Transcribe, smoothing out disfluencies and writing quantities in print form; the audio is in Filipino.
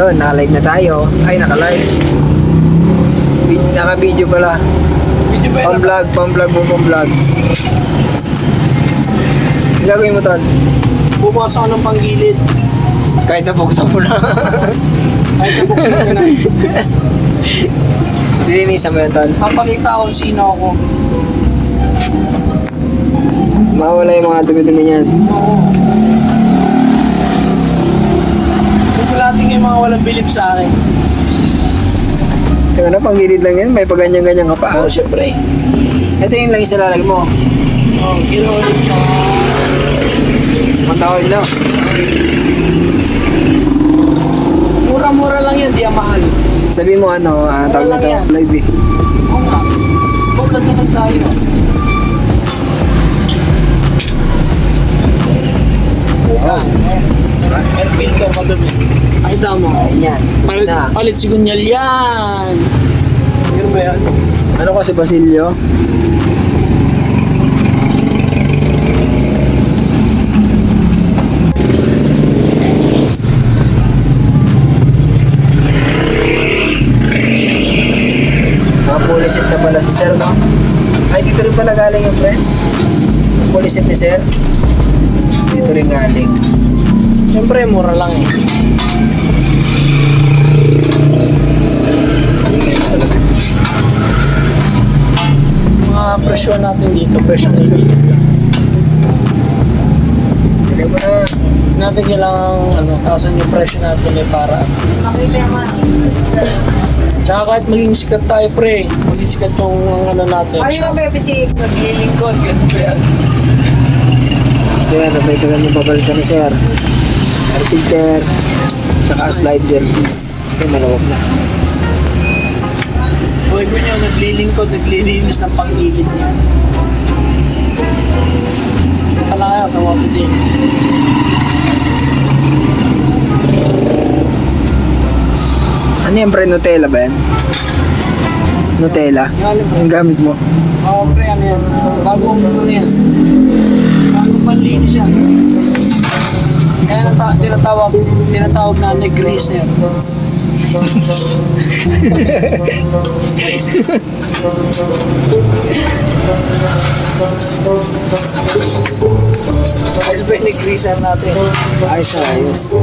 Yun, naka-live na tayo. Ay, naka-live. Naka-video pala. Video ba yun? Pang-vlog. Ang gagawin mo, Tol? Bubukas ako ng panggilid. Kahit na buksan mo na. Kahit nabuksan ka na. Dilinisan mo yun, Tol. Papakita ako kung sino ako. Mawala yung mga dumi-dumi niyan. Oo. Sugulatin yung mga walang bilib sa akin. Teka na, panggilid lang yan. May paganyan-ganyan ka pa. Oo, syempre. Ito yung lang isa lalagay mo. Oo, ginoon. Matawid na. Mura-mura lang yan, di ang mahal. Sabi mo ano, tawag na lang to, yan. live eh. Oo nga. Buklat tayo. Wow. Air filter madumi. Nakita mo. Ayan. Palit sigunyal yan. Yun ba yan? Ano kasi Basilio? Pulisit na pala si Sir, no? Ay, dito rin pala galing yung friend. Pulisit ni Sir. Dito rin galing. Siyempre, mura lang eh. Mga presyo natin dito, presyo na dito. Dili mo na. Natin kailangan, tasan yung presyo natin eh para. Tsaka kahit maging sikat tayo, pre. Maging sikat yung natin. Ayun ang baby si Naglilingkod, ganun ba yan? Sir, may kaganyang babalitan ni Sir. Air filter. Tsaka slider is malawag na. Buhay ko niyo, naglilingkod, naglilinis ng pang-ilid niya. Punta lang kayo sa water din. Ano yan, pre? Nutella ba yan? Nutella? Yung gamit mo? Oo, pre, ano yan? Bagong ano yan? Bagong panlinis yan. Kaya tinatawag na negreaser. Ayos ba yung negreaser natin? Ayos na, ayos.